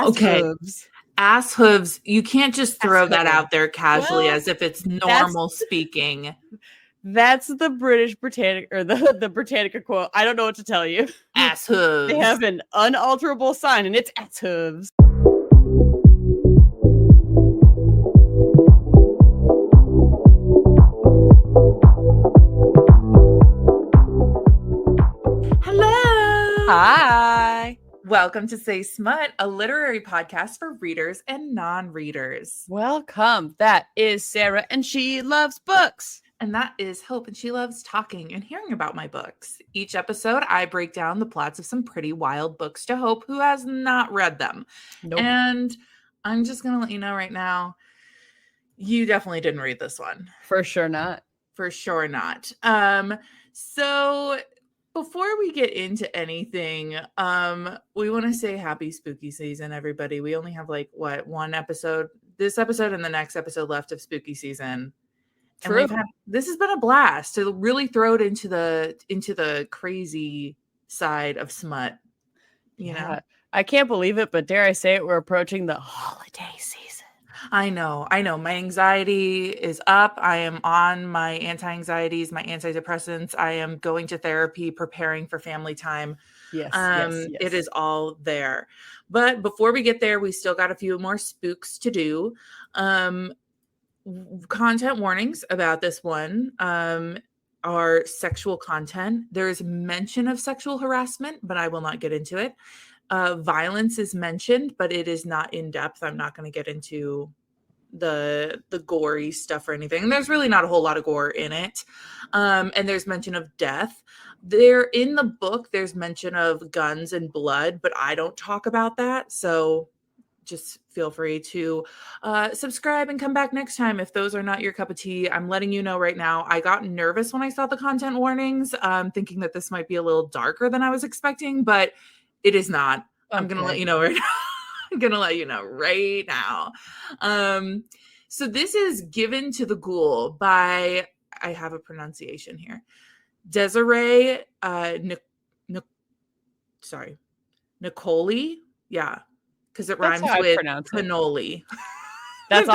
Okay. hooves. Ass hooves. You can't just throw that out there casually Well, as if it's normal speaking. That's the British Britannica, or the Britannica quote. I don't know what to tell you. Ass hooves. They have an unalterable sign, and it's ass hooves. Hello. Hi. Welcome to Say Smut, a literary podcast for readers and non-readers. Welcome. That is Sarah, and she loves books. And that is Hope, and she loves talking and hearing about my books. Each episode, I break down the plots of some pretty wild books to Hope, who has not read them. Nope. And I'm just going to let you know right now, you definitely didn't read this one. For sure not. For sure not. So before we get into anything, we want to say happy spooky season, everybody. We only have one episode, this episode and the next episode left of spooky season. True. And this has been a blast to really throw it into the crazy side of smut. You know, I can't believe it, but dare I say it, we're approaching the holiday season. I know. My anxiety is up. I am on my anti-anxieties, my antidepressants. I am going to therapy, preparing for family time. Yes. It is all there. But before we get there, we still got a few more spooks to do. Content warnings about this one are sexual content. There is mention of sexual harassment, but I will not get into it. Violence is mentioned, but it is not in depth. I'm not going to get into the gory stuff or anything. And there's really not a whole lot of gore in it. And there's mention of death. There in the book, there's mention of guns and blood, but I don't talk about that. So just feel free to subscribe and come back next time if those are not your cup of tea. I'm letting you know right now. I got nervous when I saw the content warnings, thinking that this might be a little darker than I was expecting, but it is not. Okay. I'm going to let you know right now. I'm going to let you know right now. So this is Given to the Ghoul by, I have a pronunciation here, Desiree Niccoli. Yeah. Because it rhymes with cannoli. That's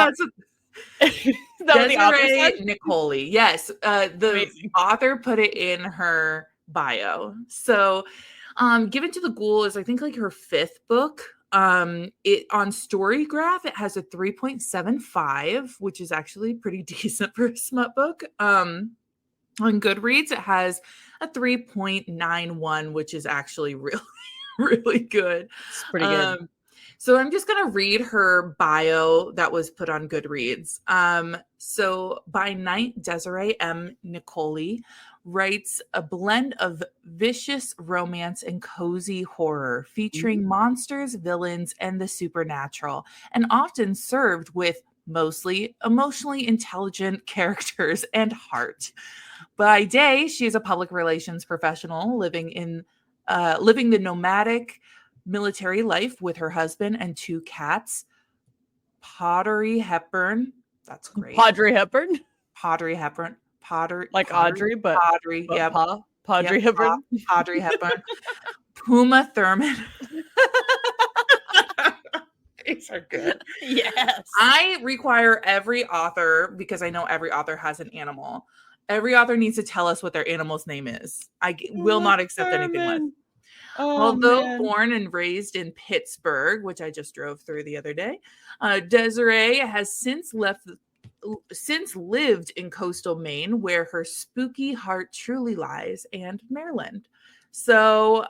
Desiree Niccoli. Yes. The author put it in her bio. So Given to the Ghoul is, I think, like her fifth book. It on Storygraph, it has a 3.75, which is actually pretty decent for a smut book. On Goodreads, it has a 3.91, which is actually really, really good. It's pretty good. So I'm just going to read her bio that was put on Goodreads. So by night, Desiree M. Niccoli writes a blend of vicious romance and cozy horror featuring monsters, villains, and the supernatural, and often served with mostly emotionally intelligent characters and heart. By day, she is a public relations professional living the nomadic military life with her husband and two cats. Pottery Hepburn. That's great. Pottery Hepburn. Like Audrey, but Pottery. But yeah. Pottery Hepburn. Pottery Hepburn. Puma Thurman. These are good. Yes. I require every author, because I know every author has an animal. Every author needs to tell us what their animal's name is. I will not accept anything less. Although born and raised in Pittsburgh, which I just drove through the other day, Desiree has since lived in coastal Maine, where her spooky heart truly lies, and Maryland. So,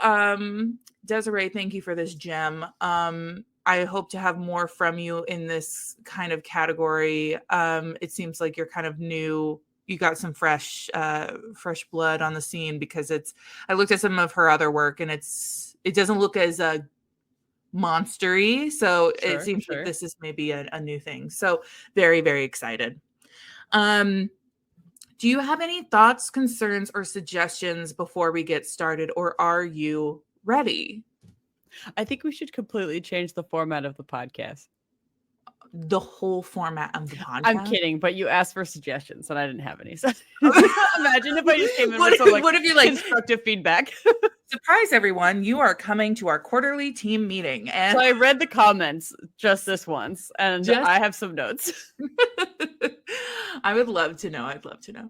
Desiree, thank you for this gem. I hope to have more from you in this kind of category. It seems like you're kind of new. You got some fresh blood on the scene, because I looked at some of her other work, and it doesn't look as monster-y. So it seems like this is maybe a new thing. So very, very excited. Do you have any thoughts, concerns, or suggestions before we get started, or are you ready? I think we should completely change the format of the podcast. The whole format of the podcast? I'm kidding, but you asked for suggestions and I didn't have any. So imagine if I just came in with some constructive feedback. Surprise, everyone. You are coming to our quarterly team meeting. So And I read the comments just this once, and just I have some notes. I would love to know. I'd love to know.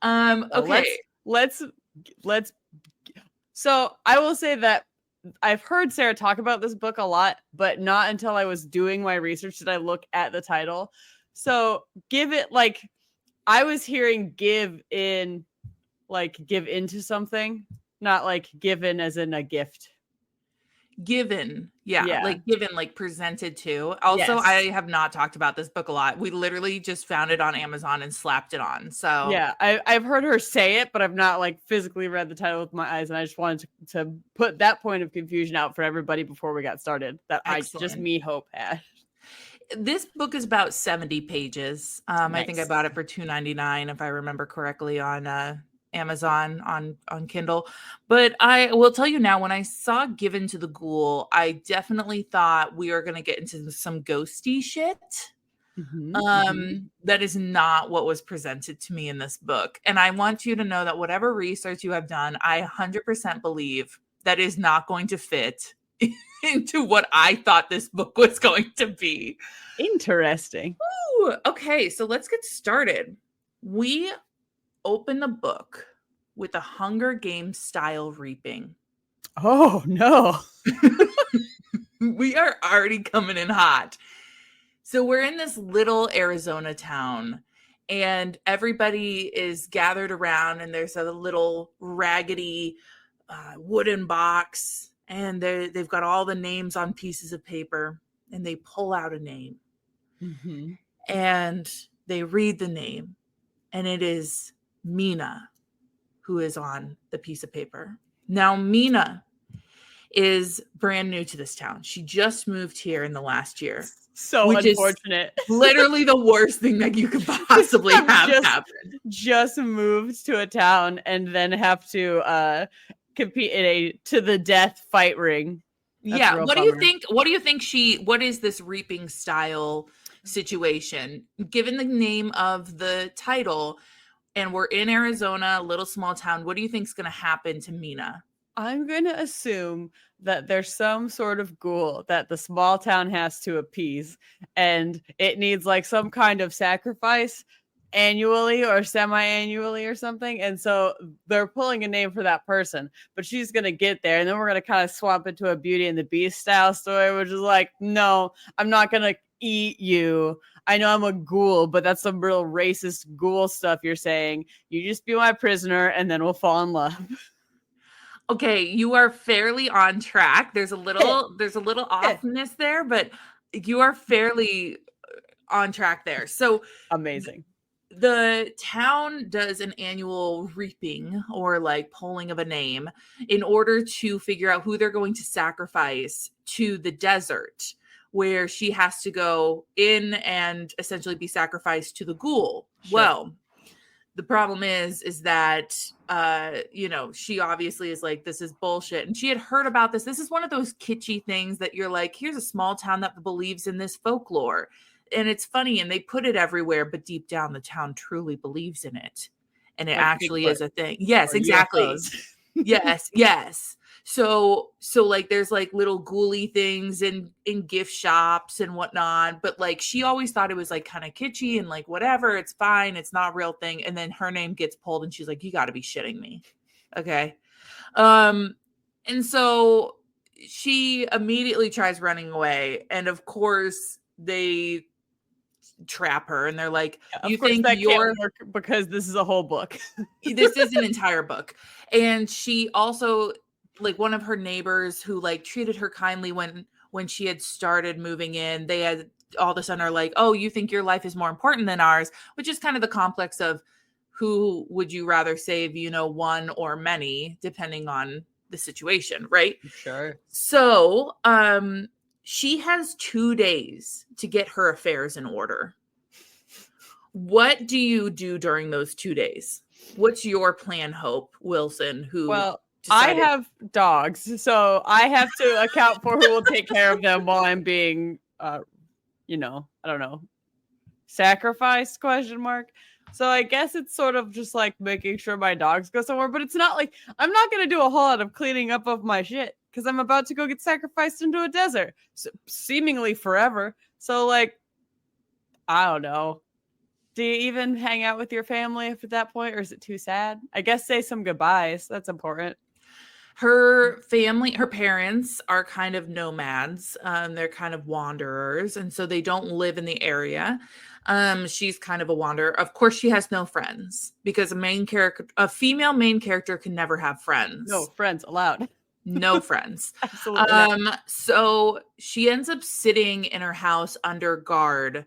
So Okay. let's so I will say that I've heard Sarah talk about this book a lot, but not until I was doing my research did I look at the title. So give it like I was hearing give in like give into something, not like given as in a gift. Given. Yeah. Yeah. Like given, like presented to. Also, Yes. I have not talked about this book a lot. We literally just found it on Amazon and slapped it on. So Yeah, I've heard her say it, but I've not like physically read the title with my eyes, and I just wanted to put that point of confusion out for everybody before we got started. That I just excellent. me hope had. This book is about 70 pages. I think I Nice. bought it for $2.99 if I remember correctly on Amazon on Kindle. But I will tell you now, when I saw Given to the Ghoul, I definitely thought we were going to get into some ghosty shit. That is not what was presented to me in this book. And I want you to know that whatever research you have done, I 100% believe that is not going to fit into what I thought this book was going to be. Interesting. Ooh, okay, so let's get started. We open the book with a Hunger Games style reaping. Oh no. We are already coming in hot. So we're in this little Arizona town, and everybody is gathered around, and there's a little raggedy wooden box, and they've got all the names on pieces of paper, and they pull out a name, and they read the name, and it is Mina, who is on the piece of paper. Now, Mina is brand new to this town. She just moved here in the last year. So which unfortunate. Is literally the worst thing that you could possibly have happen. Just moved to a town and then have to compete in a to the death fight ring. That's what do you think? What do you think what is this reaping style situation? Given the name of the title, and we're in Arizona, a little small town, what do you think is going to happen to Mina? I'm going to assume that there's some sort of ghoul that the small town has to appease, and it needs like some kind of sacrifice annually or semi-annually or something. And so they're pulling a name for that person, but she's going to get there. And then we're going to kind of swap into a Beauty and the Beast style story, which is like, no, I'm not going to eat you. I know I'm a ghoul, but that's some real racist ghoul stuff you're saying. You just be my prisoner and then we'll fall in love. Okay, you are fairly on track. There's a little offness there, but you are fairly on track there. So amazing. The town does an annual reaping or like polling of a name in order to figure out who they're going to sacrifice to the desert, where she has to go in and essentially be sacrificed to the ghoul. Sure. Well, the problem is that she obviously is like, this is bullshit, and she had heard about this. This is one of those kitschy things that you're like, here's a small town that believes in this folklore, and it's funny, and they put it everywhere, but deep down the town truly believes in it, and it like actually Bigfoot is a thing. Yes, exactly. yes. So like there's like little ghouly things in gift shops and whatnot, but like she always thought it was like kind of kitschy and like whatever, it's fine, it's not a real thing. And then her name gets pulled and she's like, you got to be shitting me. Okay. And so she immediately tries running away, and of course they trap her, and they're like, you think that can't work because this is a whole book. This is an entire book. And she also, like, one of her neighbors who like treated her kindly when she had started moving in, they had all of a sudden are like, oh, you think your life is more important than ours, which is kind of the complex of who would you rather save, one or many, depending on the situation, right? Sure. So she has 2 days to get her affairs in order. What do you do during those 2 days? What's your plan, Hope Wilson? I have dogs, so I have to account for who will take care of them while I'm being, I don't know, sacrificed, ? So I guess it's sort of just like making sure my dogs go somewhere, but it's not like I'm not going to do a whole lot of cleaning up of my shit because I'm about to go get sacrificed into a desert, seemingly forever. So, like, I don't know. Do you even hang out with your family at that point, or is it too sad? I guess say some goodbyes. That's important. Her family, her parents are kind of nomads. They're kind of wanderers, and so they don't live in the area. She's kind of a wanderer. Of course, she has no friends because a female main character can never have No friends. friends allowed. No friends. Absolutely not. So she ends up sitting in her house under guard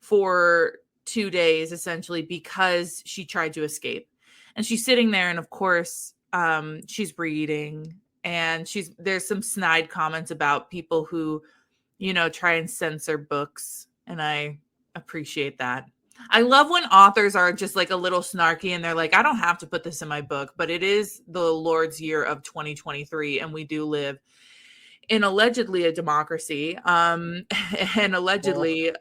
for 2 days, essentially, because she tried to escape. And she's sitting there, and of course, she's reading, and there's some snide comments about people who, try and censor books, and I appreciate that. I love when authors are just like a little snarky and they're like, I don't have to put this in my book, but it is the Lord's year of 2023, and we do live in allegedly a democracy, and allegedly,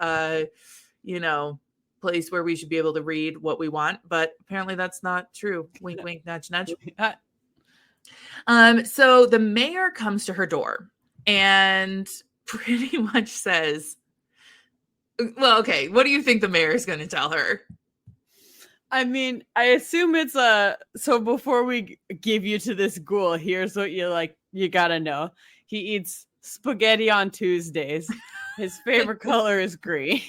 place where we should be able to read what we want, but apparently that's not true. Wink, wink, nudge, nudge. So the mayor comes to her door and pretty much says, well, okay, what do you think the mayor is going to tell her? I mean, I assume it's so before we give you to this ghoul, here's what you gotta know. He eats spaghetti on Tuesdays. His favorite color is green.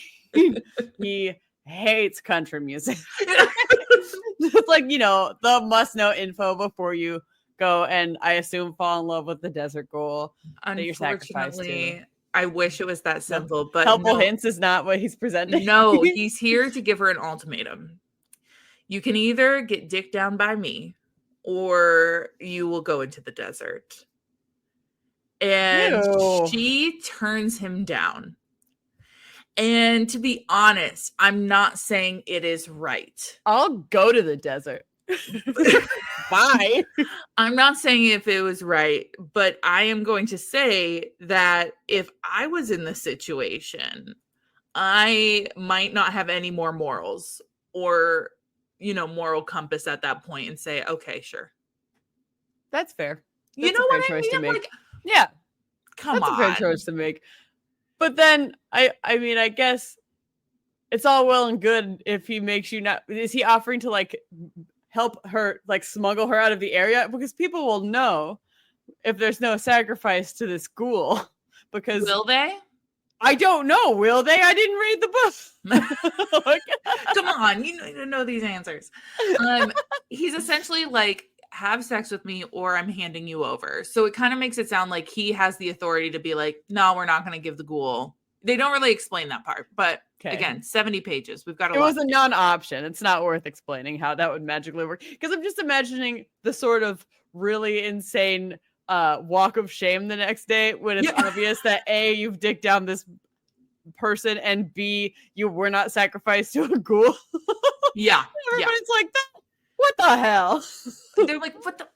He hates country music. It's like, the must know info before you go and I assume fall in love with the desert ghoul that you're sacrificed to. I wish it was that simple, but helpful hints is not what he's presenting. No, he's here to give her an ultimatum. You can either get dicked down by me or you will go into the desert. And she turns him down. And to be honest, I'm not saying it is right. I'll go to the desert. Bye. I'm not saying if it was right, but I am going to say that if I was in this situation, I might not have any more morals or, moral compass at that point and say, okay, sure. That's fair. That's a fair choice to make. Like, yeah. Come on. That's a fair choice to make. But then, I mean, I guess it's all well and good if he makes you not... Is he offering to, help her, smuggle her out of the area? Because people will know if there's no sacrifice to this ghoul. Because... Will they? I don't know. Will they? I didn't read the book. Come on. You need to know these answers. He's essentially have sex with me or I'm handing you over. So it kind of makes it sound like he has the authority to be like, no, we're not going to give the ghoul. They don't really explain that part. But again, 70 pages. We've got It was a non-option. It's not worth explaining how that would magically work. Because I'm just imagining the sort of really insane walk of shame the next day when it's obvious that A, you've dicked down this person, and B, you were not sacrificed to a ghoul. Yeah. Everybody's like, what the hell? They're like, what the?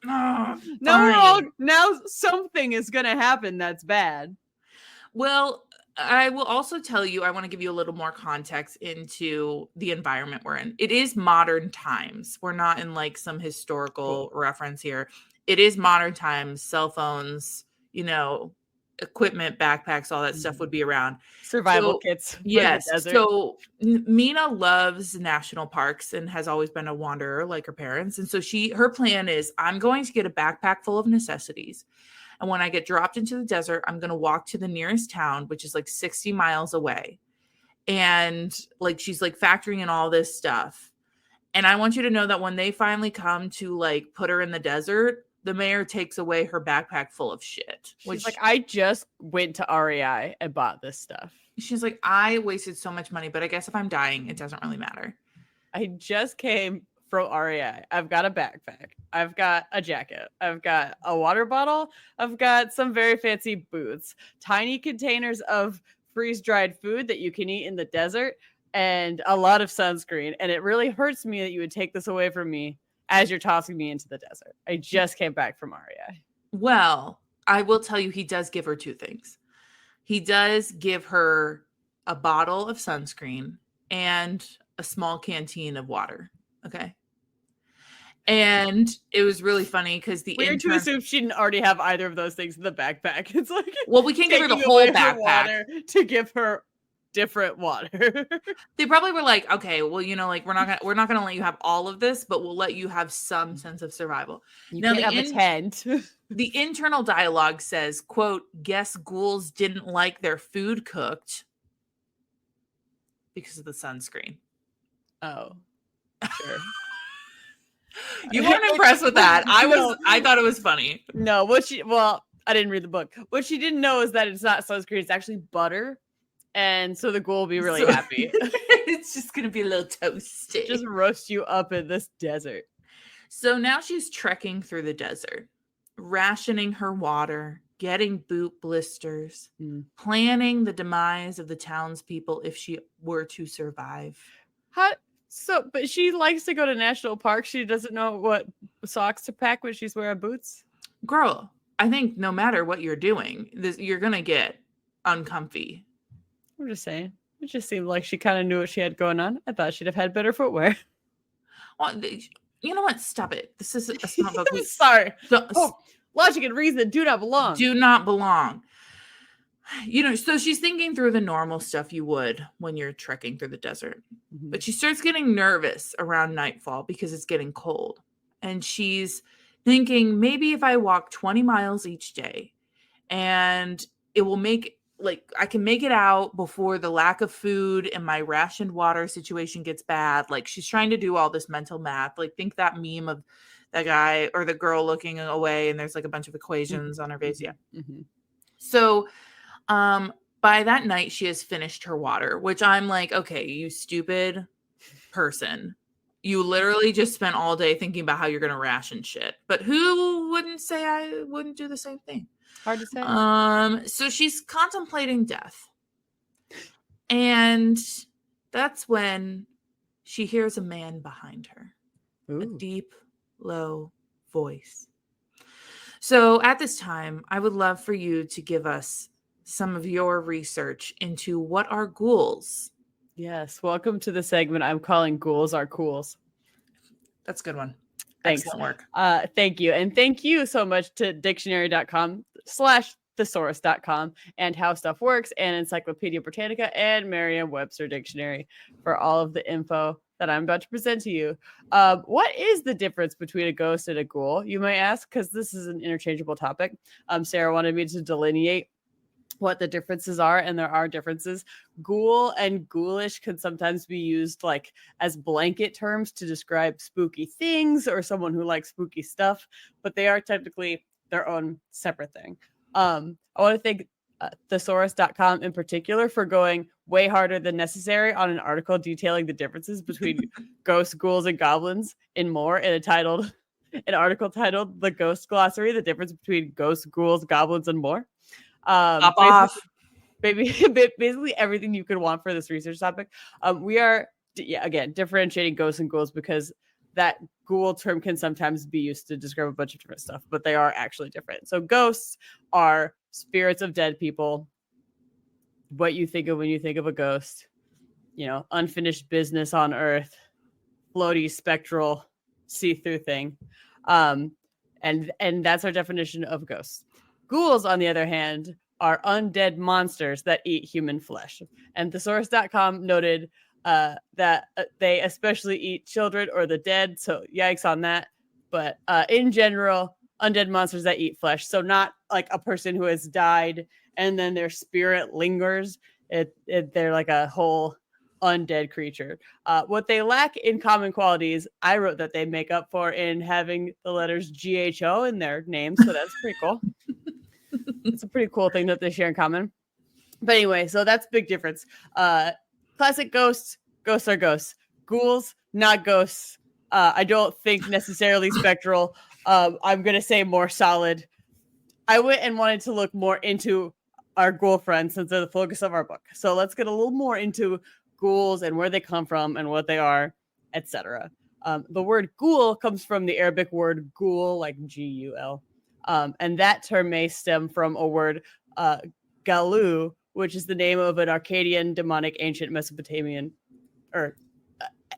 Now something is going to happen that's bad. Well, I will also tell you, I want to give you a little more context into the environment we're in. It is modern times. We're not in some historical reference here. It is modern times, cell phones, equipment, backpacks, all that stuff would be around. Survival kits. Yes. So Mina loves national parks and has always been a wanderer like her parents. And so her plan is, I'm going to get a backpack full of necessities. And when I get dropped into the desert, I'm going to walk to the nearest town, which is 60 miles away. And she's factoring in all this stuff. And I want you to know that when they finally come to put her in the desert, the mayor takes away her backpack full of shit. She's like, I just went to REI and bought this stuff. She's like, I wasted so much money, but I guess if I'm dying, it doesn't really matter. I just came from REI. I've got a backpack. I've got a jacket. I've got a water bottle. I've got some very fancy boots, tiny containers of freeze-dried food that you can eat in the desert, and a lot of sunscreen. And it really hurts me that you would take this away from me as you're tossing me into the desert. I just came back from REI. Well, I will tell you, he does give her two things. He does give her a bottle of sunscreen and a small canteen of water. Okay. And it was really funny because the Weird to intern, assume she didn't already have either of those things in the backpack. It's like well, we can't give her the taking whole away her backpack. water to give her different water. They probably were like, okay, well, like we're not gonna let you have all of this, but we'll let you have some sense of survival. You Now can't have a tent. the internal dialogue says, quote, guess ghouls didn't like their food cooked because of the sunscreen. Oh, sure. You weren't impressed with that. I thought it was funny. No, I didn't read the book. What she didn't know is that it's not sunscreen, it's actually butter. And so the ghoul will be really happy. It's just going to be a little toasty. Just roast you up in this desert. So now she's trekking through the desert, rationing her water, getting boot blisters, planning the demise of the townspeople if she were to survive. But she likes to go to national parks. She doesn't know what socks to pack when she's wearing boots. Girl, I think no matter what you're doing, you're going to get uncomfy. I'm just saying. It just seemed like she kind of knew what she had going on. I thought she'd have had better footwear. Well, you know what? Stop it. This is a smart book. Sorry. Logic and reason do not belong. Do not belong. So she's thinking through the normal stuff you would when you're trekking through the desert. Mm-hmm. But she starts getting nervous around nightfall because it's getting cold. And she's thinking, maybe if I walk 20 miles each day and it will make, I can make it out before the lack of food and my rationed water situation gets bad. She's trying to do all this mental math. Think that meme of that guy or the girl looking away and there's a bunch of equations on her face. Yeah. Mm-hmm. So, by that night, she has finished her water, which I'm like, okay, you stupid person. You literally just spent all day thinking about how you're going to ration shit. But who wouldn't say I wouldn't do the same thing? Hard to say. So she's contemplating death. And that's when she hears a man behind her. Ooh. A deep, low voice. So at this time, I would love for you to give us some of your research into what are ghouls. Yes. Welcome to the segment I'm calling Ghouls Are Cools. That's a good one. Thanks. Excellent work. Thank you. And thank you so much to dictionary.com/thesaurus.com and How Stuff Works and Encyclopedia Britannica and Merriam-Webster Dictionary for all of the info that I'm about to present to you. What is the difference between a ghost and a ghoul, you might ask, because this is an interchangeable topic. Sarah wanted me to delineate what the differences are, and there are differences. Ghoul and ghoulish can sometimes be used as blanket terms to describe spooky things or someone who likes spooky stuff, but they are technically their own separate thing. I want to thank thesaurus.com in particular for going way harder than necessary on an article detailing the differences between ghosts, ghouls, and goblins in an article titled The Ghost Glossary, the difference between ghosts, ghouls, goblins, and more. Basically everything you could want for this research topic. We are again differentiating ghosts and ghouls because that ghoul term can sometimes be used to describe a bunch of different stuff, but they are actually different. So ghosts are spirits of dead people. What you think of when you think of a ghost, unfinished business on earth, floaty, spectral, see-through thing. And that's our definition of ghosts. Ghouls, on the other hand, are undead monsters that eat human flesh. And thesaurus.com noted that they especially eat children or the dead. So yikes on that. But in general, undead monsters that eat flesh. So not like a person who has died and then their spirit lingers. They're like a whole undead creature. What they lack in common qualities, I wrote that they make up for in having the letters GHO in their names. So that's pretty cool. It's a pretty cool thing that they share in common. But anyway, so that's big difference. Classic ghosts are ghosts. Ghouls, not ghosts. I don't think necessarily spectral. I'm going to say more solid. I went and wanted to look more into our ghoul friends since they're the focus of our book. So let's get a little more into ghouls and where they come from and what they are, etc. The word ghoul comes from the Arabic word ghoul, like G-U-L. And that term may stem from a word, Galu, which is the name of an Akkadian demonic ancient Mesopotamian, or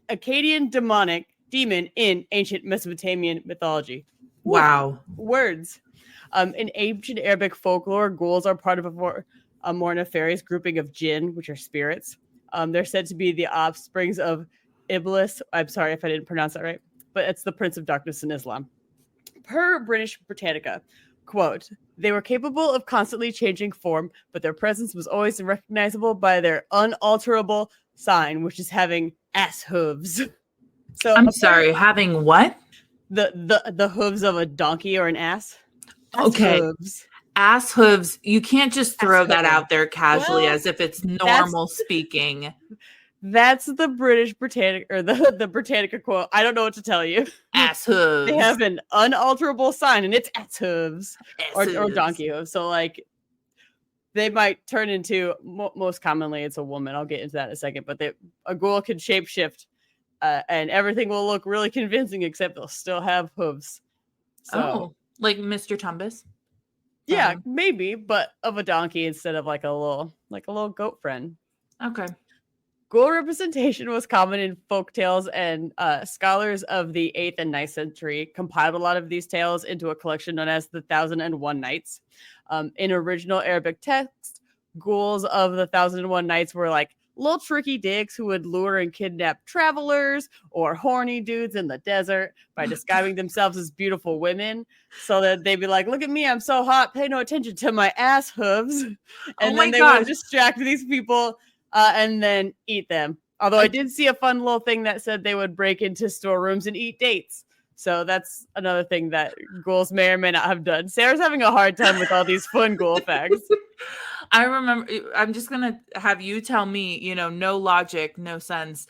Akkadian demon in ancient Mesopotamian mythology. Woo, Wow. words. In ancient Arabic folklore, ghouls are part of a more nefarious grouping of jinn, which are spirits. They're said to be the offsprings of Iblis. I'm sorry if I didn't pronounce that right, but it's the Prince of Darkness in Islam. Per British Britannica, quote, they were capable of constantly changing form, but their presence was always recognizable by their unalterable sign, which is having ass hooves. So I'm sorry, having what? the hooves of a donkey or an ass. Ass Okay. hooves. Ass hooves. You can't just Ass throw that hooves. out there casually Well, as if it's that's normal speaking. that's the British Britannica or the Britannica quote. I don't know what to tell you. Ass They hooves. have an unalterable sign, and it's ass hooves Ass or hooves. donkey hooves. So like they might turn into most commonly it's a woman. I'll get into that in a second. But a ghoul can shapeshift, and everything will look really convincing, except they'll still have hooves. So Oh, like Mr. Tumbus? yeah, maybe, but of a donkey instead of like a little goat friend. Okay. Ghoul representation was common in folk tales, and scholars of the 8th and 9th century compiled a lot of these tales into a collection known as the 1001 Nights. In original Arabic text, ghouls of the 1001 Nights were like little tricky dicks who would lure and kidnap travelers or horny dudes in the desert by describing themselves as beautiful women. So that they'd be like, look at me, I'm so hot, pay no attention to my ass hooves. Oh And my then they gosh. would distract these people and then eat them. Although I did see a fun little thing that said they would break into storerooms and eat dates. So that's another thing that ghouls may or may not have done. Sarah's having a hard time with all these fun ghoul facts. I remember, I'm just going to have you tell me, no logic, no sense.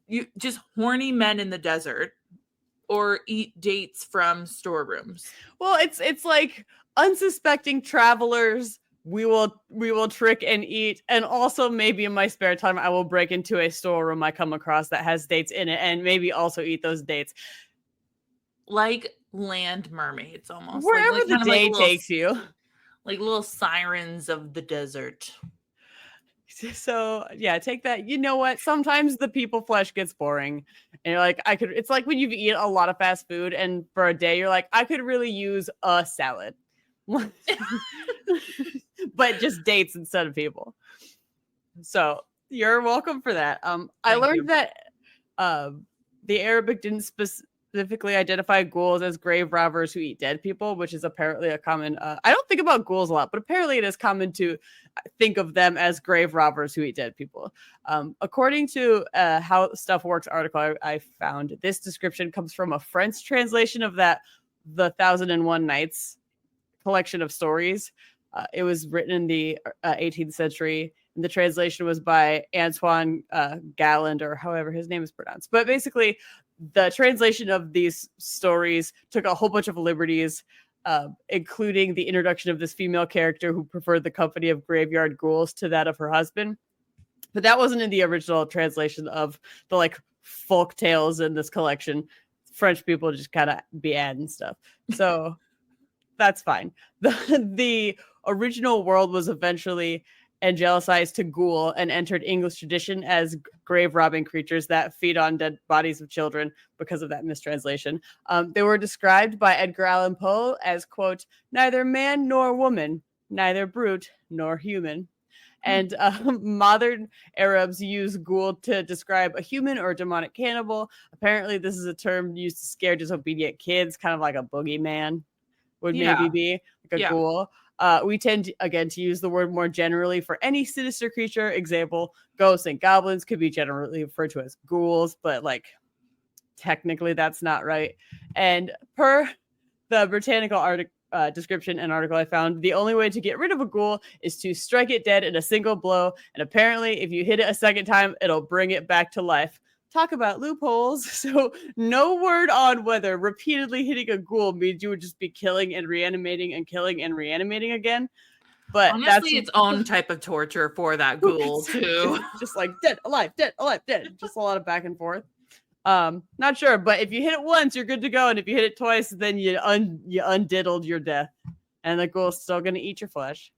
You just horny men in the desert or eat dates from storerooms. Well, it's like unsuspecting travelers we will trick and eat, and also maybe in my spare time I will break into a storeroom I come across that has dates in it and maybe also eat those dates. Like land mermaids almost. Wherever like the day takes you. Like little sirens of the desert. So yeah, take that. You know what? Sometimes the people flesh gets boring. And you're like, it's like when you've eaten a lot of fast food and for a day you're like, I could really use a salad. But just dates instead of people. So you're welcome for that. I learned that the Arabic didn't specifically identify ghouls as grave robbers who eat dead people, which is apparently a common I don't think about ghouls a lot, but apparently it is common to think of them as grave robbers who eat dead people. According to How Stuff Works article I found, this description comes from a French translation of the 1001 Nights collection of stories. It was written in the 18th century, and the translation was by Antoine Galland, or however his name is pronounced. But basically, the translation of these stories took a whole bunch of liberties, including the introduction of this female character who preferred the company of graveyard ghouls to that of her husband. But that wasn't in the original translation of the like folk tales in this collection. French people just kind of be adding stuff. So that's fine. The original world was eventually angelicized to ghoul and entered English tradition as grave robbing creatures that feed on dead bodies of children because of that mistranslation. They were described by Edgar Allan Poe as, quote, neither man nor woman, neither brute nor human. And modern Arabs use ghoul to describe a human or a demonic cannibal. Apparently, this is a term used to scare disobedient kids, kind of like a boogeyman would maybe be like a ghoul. We tend to use the word more generally for any sinister creature. Example, ghosts and goblins could be generally referred to as ghouls, but like technically that's not right. And per the Britannica description and article I found, the only way to get rid of a ghoul is to strike it dead in a single blow. And apparently if you hit it a second time, it'll bring it back to life. Talk about loopholes. So no word on whether repeatedly hitting a ghoul means you would just be killing and reanimating and killing and reanimating again. But honestly, that's its own type of torture for that ghoul too. Just like dead, alive, dead, alive, dead. Just a lot of back and forth. Not sure, but if you hit it once, you're good to go. And if you hit it twice, then you undiddled your death. And the ghoul's still gonna eat your flesh.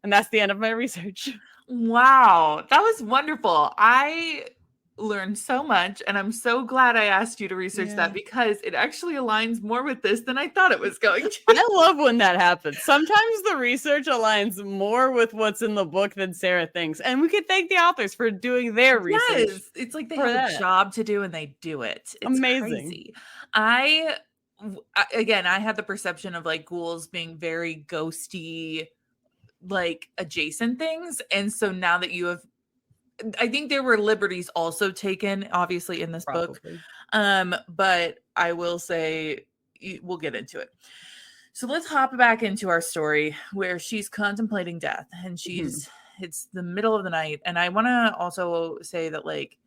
And that's the end of my research. Wow, that was wonderful. I learned so much, and I'm so glad I asked you to research that because it actually aligns more with this than I thought it was going to. I love when that happens. Sometimes the research aligns more with what's in the book than Sarah thinks, and we could thank the authors for doing their research. Yes, it's like they have a job to do and they do it. It's amazing. Crazy. Again, I had the perception of like ghouls being very ghosty, like adjacent things, and so now that you have, I think there were liberties also taken, obviously, in this book. But I will say we'll get into it. So let's hop back into our story where she's contemplating death, and it's the middle of the night. And I want to also say that like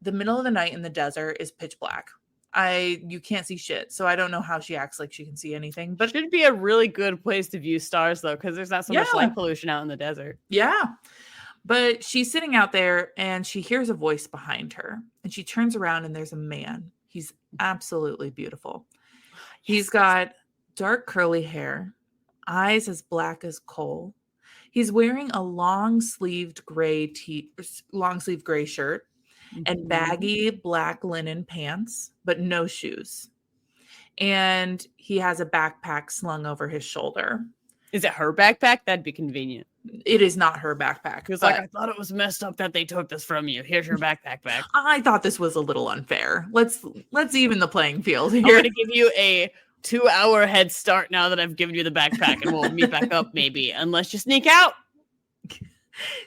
the middle of the night in the desert is pitch black. You can't see shit. So I don't know how she acts like she can see anything, but it should be a really good place to view stars though, because there's not so much light pollution out in the desert. Yeah. But she's sitting out there and she hears a voice behind her, and she turns around and there's a man. He's absolutely beautiful. He's got dark curly hair, eyes as black as coal. He's wearing a long-sleeved gray shirt and baggy black linen pants, but no shoes. And he has a backpack slung over his shoulder. Is it her backpack? That'd be convenient. It is not her backpack. It's like, I thought it was messed up that they took this from you. Here's your backpack back. I thought this was a little unfair. Let's even the playing field here. I'm going to give you a 2-hour head start now that I've given you the backpack, and we'll meet back up maybe, unless you sneak out.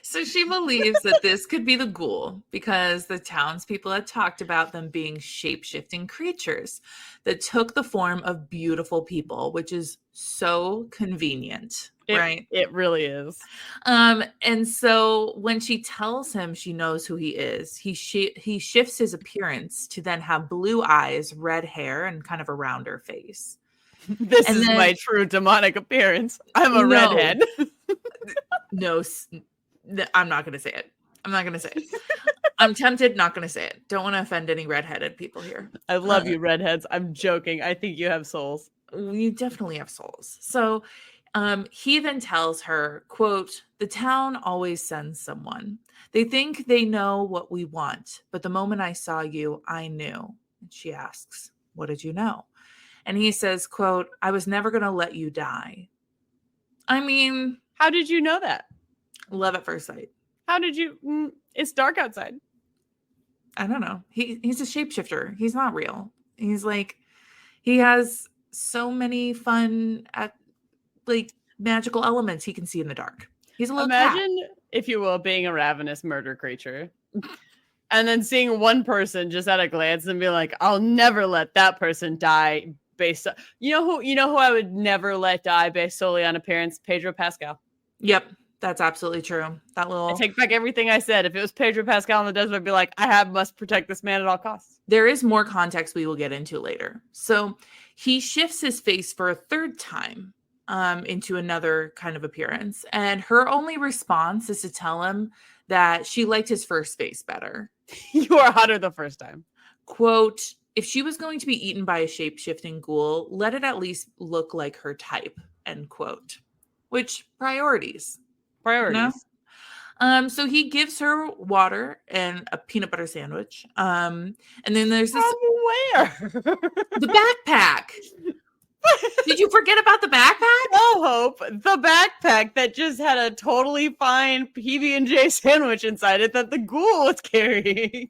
So she believes that this could be the ghoul because the townspeople had talked about them being shape-shifting creatures that took the form of beautiful people, which is so convenient, right? It really is. And so when she tells him she knows who he is, he shifts his appearance to then have blue eyes, red hair, and kind of a rounder face. This is my true demonic appearance. I'm a redhead. No, I'm not going to say it. I'm tempted, not going to say it. Don't want to offend any redheaded people here. I love you, redheads. I'm joking. I think you have souls. You definitely have souls. So he then tells her, quote, "The town always sends someone. They think they know what we want. But the moment I saw you, I knew." And she asks, "What did you know?" And he says, quote, "I was never going to let you die." I mean, how did you know that? Love at first sight. How did you? It's dark outside. I don't know. He's a shapeshifter. He's not real. He's like, he has so many fun like magical elements he can see in the dark. He's a little Imagine, if you will, being a ravenous murder creature. And then seeing one person just at a glance and be like, I'll never let that person die based on, you know who I would never let die based solely on appearance? Pedro Pascal. Yep. That's absolutely true. I take back everything I said. If it was Pedro Pascal in the desert, I'd be like, must protect this man at all costs. There is more context we will get into later. So he shifts his face for a third time into another kind of appearance. And her only response is to tell him that she liked his first face better. You are hotter the first time. Quote, "If she was going to be eaten by a shape-shifting ghoul, let it at least look like her type," end quote. Which, priorities. Priorities. No? So he gives her water and a peanut butter sandwich. And then there's this. Where? The backpack. Did you forget about the backpack? No, Hope. The backpack that just had a totally fine PB&J sandwich inside it that the ghoul was carrying.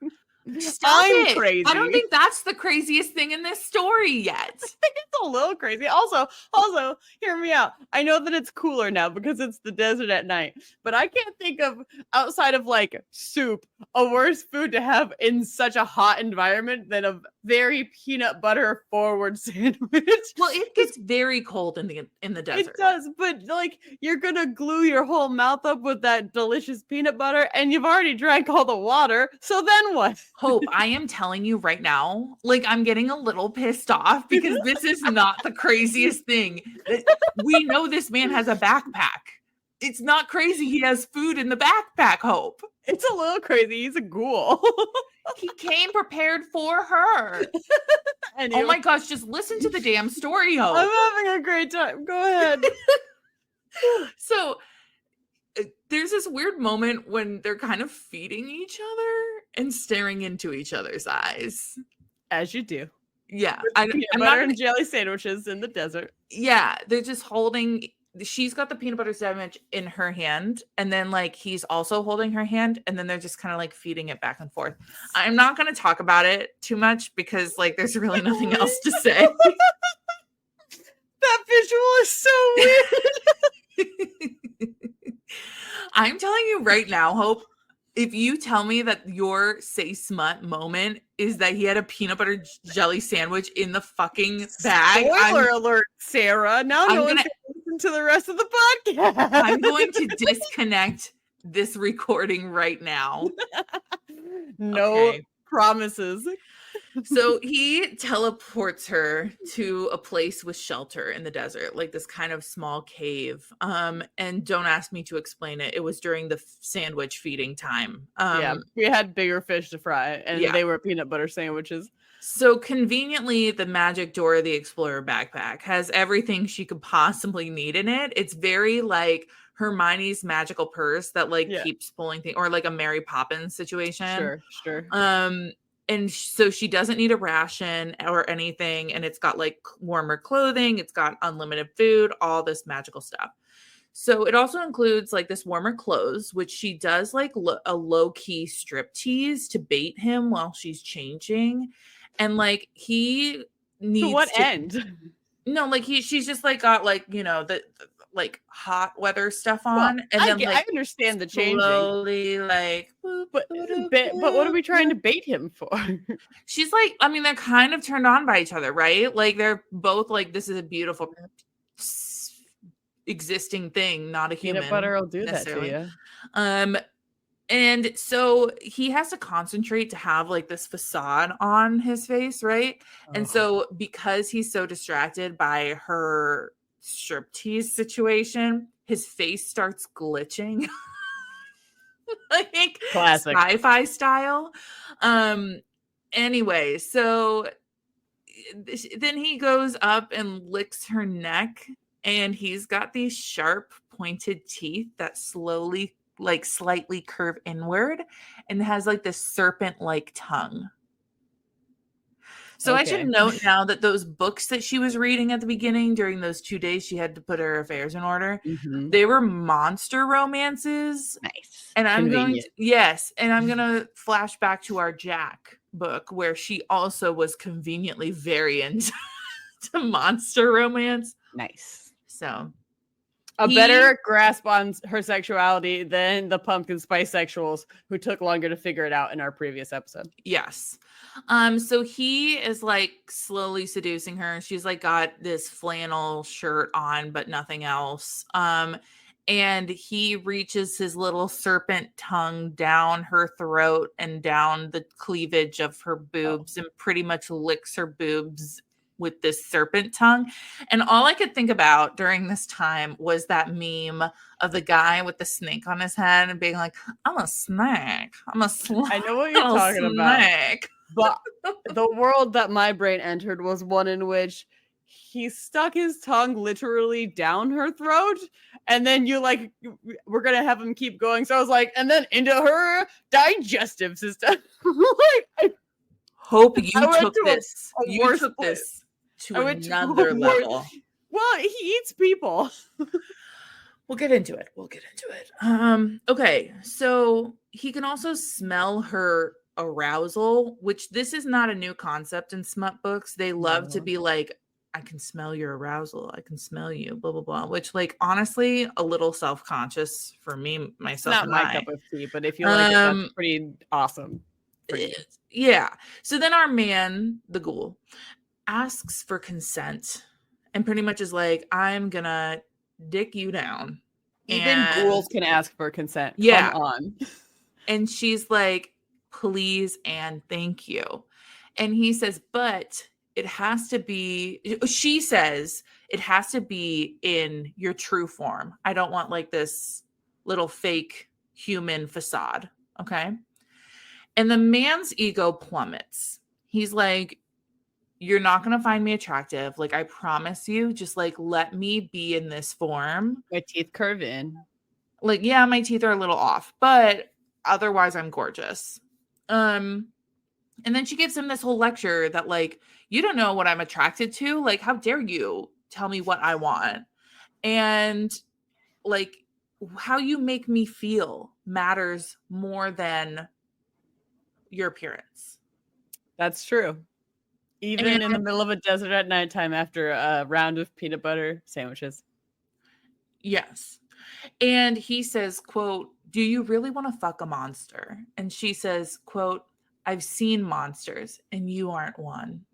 I'm crazy. I don't think that's the craziest thing in this story yet. I think it's a little crazy. Also, hear me out. I know that it's cooler now because it's the desert at night, but I can't think of, outside of like soup, a worse food to have in such a hot environment than a very peanut butter forward sandwich. Well, it gets very cold in the desert. It does, but like you're gonna glue your whole mouth up with that delicious peanut butter, and you've already drank all the water. So then what? Hope, I am telling you right now, like I'm getting a little pissed off because this is not the craziest thing. We know this man has a backpack. It's not crazy he has food in the backpack, Hope. It's a little crazy. He's a ghoul. He came prepared for her. Anyway. Oh my gosh, just listen to the damn story, Hope. I'm having a great time. Go ahead. So there's this weird moment when they're kind of feeding each other and staring into each other's eyes. As you do. Yeah. Peanut butter and jelly sandwiches in the desert. Yeah, they're just holding. She's got the peanut butter sandwich in her hand, and then like he's also holding her hand, and then they're just kind of like feeding it back and forth. I'm not going to talk about it too much because like there's really nothing else to say. That visual is so weird. I'm telling you right now, Hope, if you tell me that your say smut moment is that he had a peanut butter jelly sandwich in the fucking bag. Spoiler alert, Sarah. Now no one's going to listen to the rest of the podcast. I'm going to disconnect this recording right now. No promises. So he teleports her to a place with shelter in the desert, like this kind of small cave. And don't ask me to explain it. It was during the sandwich feeding time. Yeah, we had bigger fish to fry, and they were peanut butter sandwiches. So conveniently, the magic Dora the Explorer backpack has everything she could possibly need in it. It's very like Hermione's magical purse that like keeps pulling things, or like a Mary Poppins situation. Sure. And so she doesn't need a ration or anything. And it's got like warmer clothing. It's got unlimited food, all this magical stuff. So it also includes like this warmer clothes, which she does like a low key strip tease to bait him while she's changing. And like he needs to what end? No, like she's just like got like, you know, the like hot weather stuff on, well, and then I understand the changing. Slowly, like, but what are we trying to bait him for? She's like, I mean, they're kind of turned on by each other, right? Like they're both like, this is a beautiful existing thing, not a human. Peanut butter will do that to you. And so he has to concentrate to have like this facade on his face, right? Oh. And so because he's so distracted by her striptease situation, his face starts glitching. Like classic sci-fi style. Anyway, so then he goes up and licks her neck, and he's got these sharp pointed teeth that slowly like slightly curve inward and has like this serpent like tongue. So I should note now that those books that she was reading at the beginning during those 2 days she had to put her affairs in order, they were monster romances. Nice. And I'm going to flash back to our Jack book where she also was conveniently very into monster romance. Nice. So a better grasp on her sexuality than the pumpkin spice sexuals who took longer to figure it out in our previous episode. Yes. So he is like slowly seducing her. She's like got this flannel shirt on, but nothing else. And he reaches his little serpent tongue down her throat and down the cleavage of her boobs and pretty much licks her boobs with this serpent tongue. And all I could think about during this time was that meme of the guy with the snake on his head and being like, I'm a snake. I'm a snake. I know what you're talking about. But the world that my brain entered was one in which he stuck his tongue literally down her throat, and then we're gonna have him keep going. So I was like, and then into her digestive system. Hope you took this. You took this to another level. Well, he eats people. We'll get into it. Okay, so he can also smell her arousal, which this is not a new concept in smut books. They love to be like, I can smell your arousal. I can smell you, blah, blah, blah, which like, honestly, a little self-conscious for me, myself. It's not my cup of tea, but if you like it, that's pretty awesome. Yeah. So then our man, the ghoul, asks for consent and pretty much is like, I'm gonna dick you down. Even ghouls can ask for consent. Yeah. Come on. And she's like, please and thank you. And he says, but it has to be, she says, it has to be in your true form. I don't want like this little fake human facade. Okay. And the man's ego plummets. He's like, you're not going to find me attractive. Like, I promise you, just like, let me be in this form. My teeth curve in. Like, yeah, my teeth are a little off, but otherwise I'm gorgeous. Um, and then she gives him this whole lecture that, like, you don't know what I'm attracted to. Like, how dare you tell me what I want? And like, how you make me feel matters more than your appearance. That's true. Even in the And middle of a desert at nighttime after a round of peanut butter sandwiches. yes. And he says, quote, "Do you really want to fuck a monster?" And she says, quote, "I've seen monsters and you aren't one."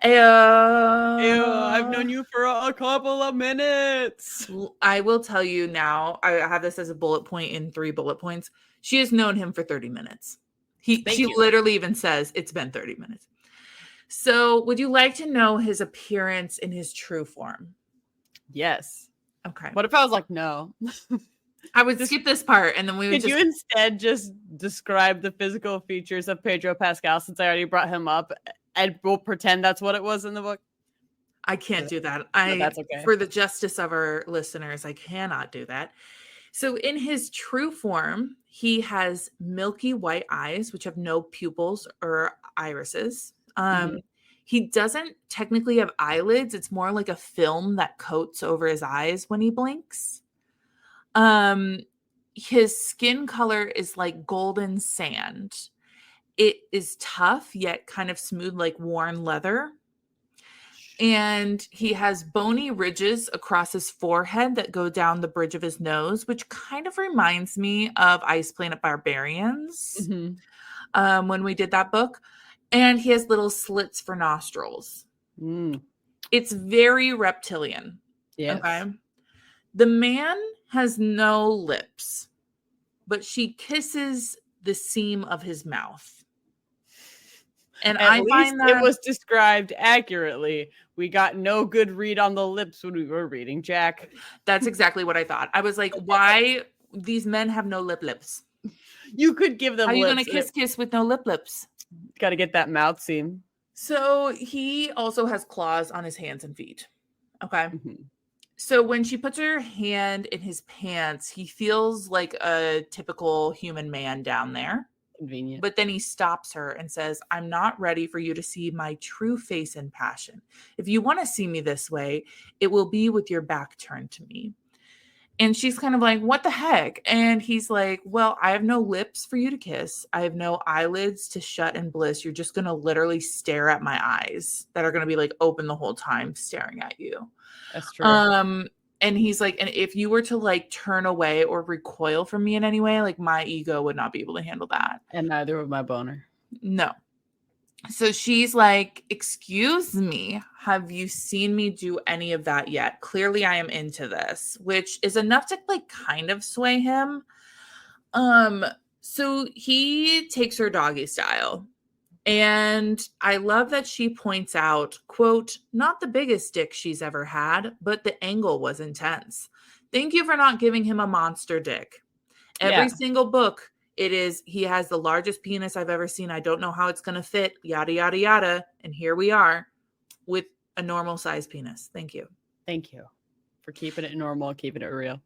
Ew, I've known you for a couple of minutes. I will tell you now, I have this as a bullet point in 3 bullet points. She has known him for 30 minutes. She Thank you. literally even says it's been 30 minutes. So, would you like to know his appearance in his true form? Yes. Okay. What if I was like, no? I would skip this part and then we would Could just. you instead just describe the physical features of Pedro Pascal, since I already brought him up, and we'll pretend that's what it was in the book? I can't do that. No, that's okay. For the justice of our listeners, I cannot do that. So, in his true form, he has milky white eyes, which have no pupils or irises. He doesn't technically have eyelids. It's more like a film that coats over his eyes when he blinks. His skin color is like golden sand. It is tough, yet kind of smooth, like worn leather. And he has bony ridges across his forehead that go down the bridge of his nose, which kind of reminds me of Ice Planet Barbarians when we did that book. And he has little slits for nostrils. It's very reptilian. Yes. Okay. The man has no lips, but she kisses the seam of his mouth. And At I least find that it was described accurately. We got no good read on the lips when we were reading, Jack. That's exactly what I thought. I was like, why these men have no lips? You could give them How are you lips. going to kiss with no lips? Got to get that mouth seam. So he also has claws on his hands and feet. Okay. So when she puts her hand in his pants, he feels like a typical human man down there. Convenient. But then he stops her and says, "I'm not ready for you to see my true face and passion. If you want to see me this way, it will be with your back turned to me." And she's kind of like, "What the heck?" And he's like, "Well, I have no lips for you to kiss. I have no eyelids to shut in bliss. You're just going to literally stare at my eyes that are going to be like open the whole time staring at you." That's true. And he's like, "And if you were to like turn away or recoil from me in any way, like my ego would not be able to handle that." And neither would my boner. No. So she's like, "Excuse me, have you seen me do any of that yet? Clearly I am into this," which is enough to like kind of sway him. So he takes her doggy style. And I love that she points out, quote, "Not the biggest dick she's ever had, but the angle was intense. Thank you for not giving him a monster dick." Every single book, it is, he has the largest penis I've ever seen. I don't know how it's going to fit, yada, yada, yada. And here we are with a normal size penis. Thank you. Thank you for keeping it normal, keeping it real.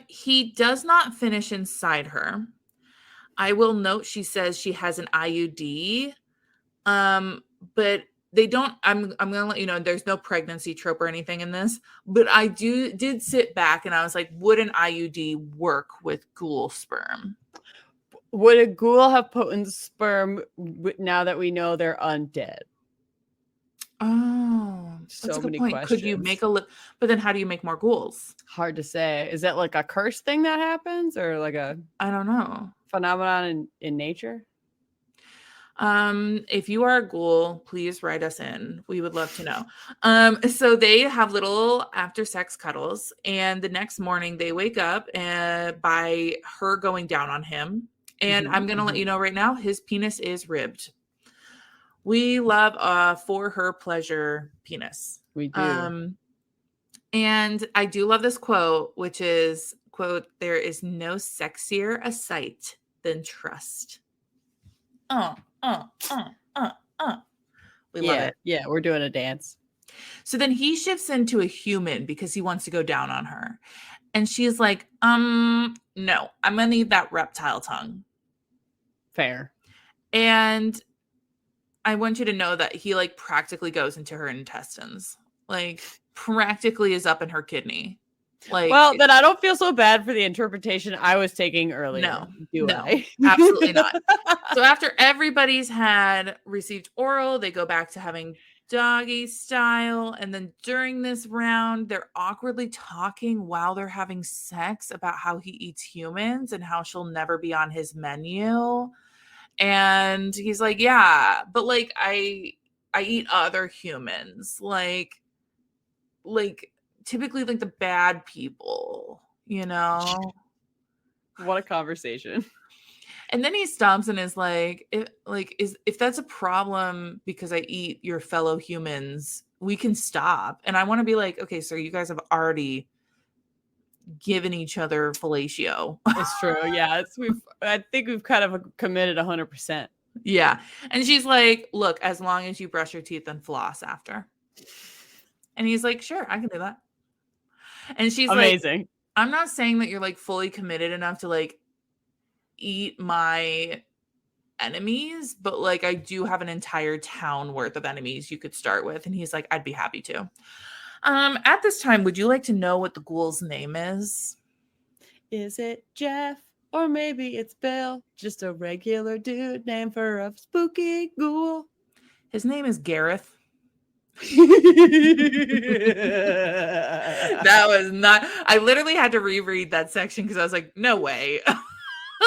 He does not finish inside her. I will note she says she has an IUD, but they don't. I'm gonna let you know there's no pregnancy trope or anything in this, but I did sit back and I was like, would an IUD work with ghoul sperm? Would a ghoul have potent sperm now that we know they're undead? Oh, that's a good point. Could you make but then how do you make more ghouls? Hard to say. Is that like a curse thing that happens, or like a I don't know phenomenon in nature? If you are a ghoul, please write us in. We would love to know. So they have little after sex cuddles, and the next morning they wake up by her going down on him. And I'm gonna let you know right now, his penis is ribbed. We love for her pleasure penis. We do. And I do love this quote, which is, quote, "There is no sexier a sight than trust." We love it. Yeah, we're doing a dance. So then he shifts into a human because he wants to go down on her. And she's like, no, I'm gonna need that reptile tongue. Fair. And I want you to know that he like practically goes into her intestines, like practically is up in her kidney. Like, well, then I don't feel so bad for the interpretation I was taking earlier. Do I? Absolutely not. So after everybody's had received oral, they go back to having doggy style. And then during this round, they're awkwardly talking while they're having sex about how he eats humans and how she'll never be on his menu. And he's like, yeah, but like I eat other humans, like typically like the bad people, you know. What a conversation. And then he stops and is like, if that's a problem because I eat your fellow humans, we can stop. And I want to be like, okay, so you guys have already given each other fellatio. It's true. Yeah, I think we've kind of committed 100%. Yeah. And she's like, look, as long as you brush your teeth and floss after. And he's like, sure, I can do that. And she's amazing. Like, I'm not saying that you're like fully committed enough to like eat my enemies, but like I do have an entire town worth of enemies you could start with. And he's like, I'd be happy to. At this time, would you like to know what the ghoul's name is? Is it Jeff? Or maybe it's Bill, just a regular dude named for a spooky ghoul. His name is Gareth. That was not, I literally had to reread that section because I was like, no way. I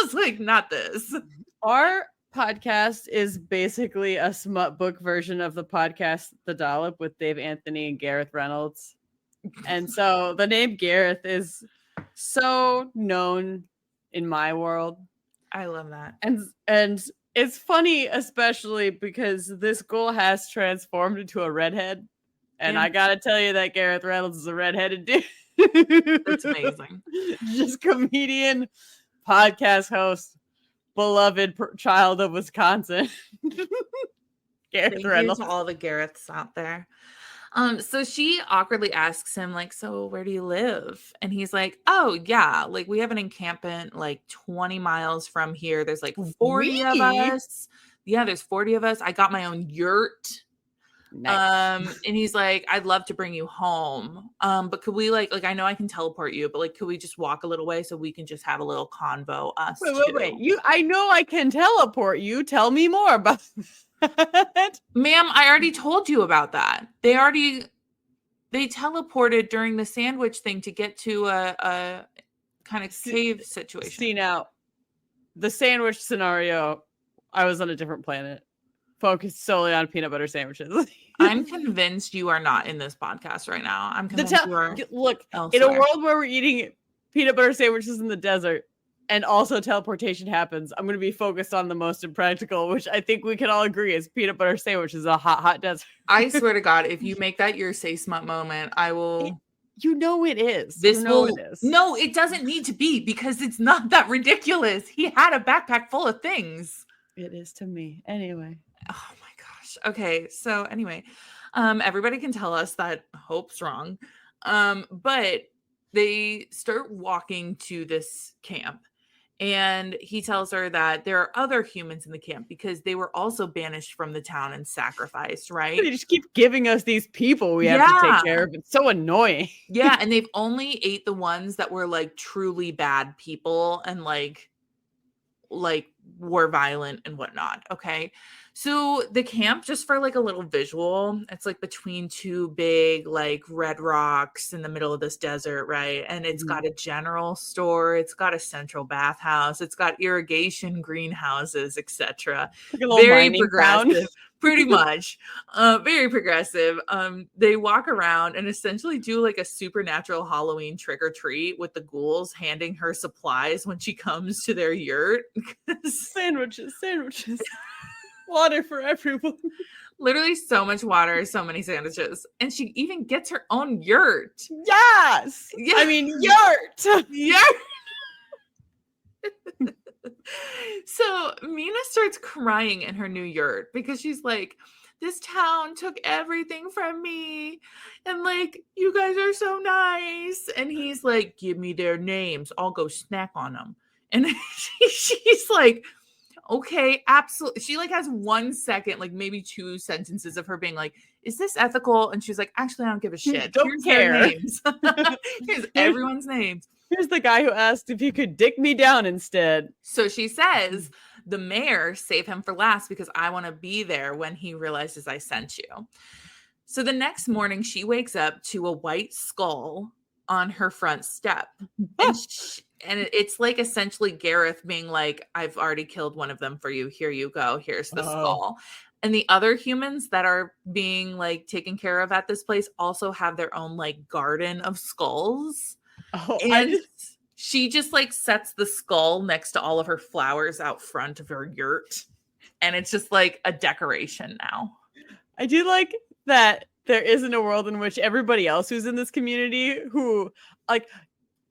was like, not this. Our podcast is basically a smut book version of the podcast The Dollop with Dave Anthony and Gareth Reynolds. And so the name Gareth is so known in my world. I love that. And it's funny, especially because this ghoul has transformed into a redhead. And I gotta tell you that Gareth Reynolds is a redheaded dude. That's amazing. Just comedian, podcast host, beloved child of Wisconsin. Gareth Reynolds. To all the Gareths out there. So she awkwardly asks him, like, so where do you live? And he's like, oh, yeah, like we have an encampment like 20 miles from here. There's like 40 of us. Yeah, there's 40 of us. I got my own yurt. Nice. And he's like, I'd love to bring you home. But could we like I know I can teleport you, but like, could we just walk a little way so we can just have a little convo? Us. Wait. I know I can teleport you. Tell me more about that. Ma'am, I already told you about that. They teleported during the sandwich thing to get to a kind of cave situation. See, now, the sandwich scenario, I was on a different planet, focused solely on peanut butter sandwiches. I'm convinced you are not in this podcast right now. I'm convinced you are. Look, elsewhere. In a world where we're eating peanut butter sandwiches in the desert, and also teleportation happens, I'm going to be focused on the most impractical, which I think we can all agree is peanut butter sandwiches, a hot desert. I swear to God, if you make that your Say Smut moment, I will. It is. It is. No, it doesn't need to be because it's not that ridiculous. He had a backpack full of things. It is to me. Anyway. Oh my gosh. Okay. So anyway, everybody can tell us that Hope's wrong. But they start walking to this camp. And he tells her that there are other humans in the camp because they were also banished from the town and sacrificed, right? They just keep giving us these people we have to take care of. It's so annoying. Yeah, and they've only ate the ones that were like truly bad people and like were violent and whatnot. Okay. So the camp, just for like a little visual, it's like between two big like red rocks in the middle of this desert, right? And it's got a general store, it's got a central bathhouse, it's got irrigation greenhouses, etc. Like very progressive. Pretty much. Very progressive. They walk around and essentially do like a supernatural Halloween trick or treat with the ghouls handing her supplies when she comes to their yurt. Sandwiches. Water for everyone. Literally so much water, so many sandwiches. And she even gets her own yurt. Yes. Yeah. I mean, yurt. Yurt. So Mina starts crying in her new yurt because she's like, this town took everything from me. And like, you guys are so nice. And he's like, give me their names. I'll go snack on them. And she's like, Okay, absolutely. She like has 1 second, like maybe 2 sentences of her being like, "Is this ethical?" And she's like, "Actually, I don't give a shit. Don't Here's their care. names. Here's Here's, everyone's names." here's the guy who asked if he could dick me down instead. So she says, "The mayor, save him for last because I want to be there when he realizes I sent you." So the next morning, she wakes up to a white skull on her front step. It's like essentially Gareth being like, "I've already killed one of them for you. Here you go. Here's the Oh. skull." And the other humans that are being like taken care of at this place also have their own like garden of skulls. Oh, And she just like sets the skull next to all of her flowers out front of her yurt. And it's just like a decoration now. I do like that there isn't a world in which everybody else who's in this community who, like,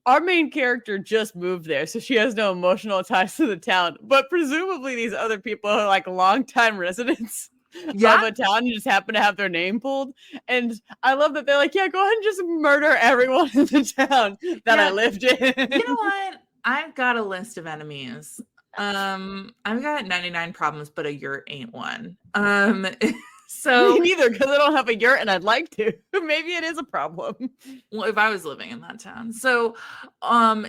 our main character just moved there, so she has no emotional ties to the town. But presumably these other people are like longtime residents of a town and just happen to have their name pulled. And I love that they're like, yeah, go ahead and just murder everyone in the town that I lived in. You know what? I've got a list of enemies. I've got 99 problems, but a yurt ain't one. So me neither, because I don't have a yurt and I'd like to. Maybe it is a problem. Well, if I was living in that town. So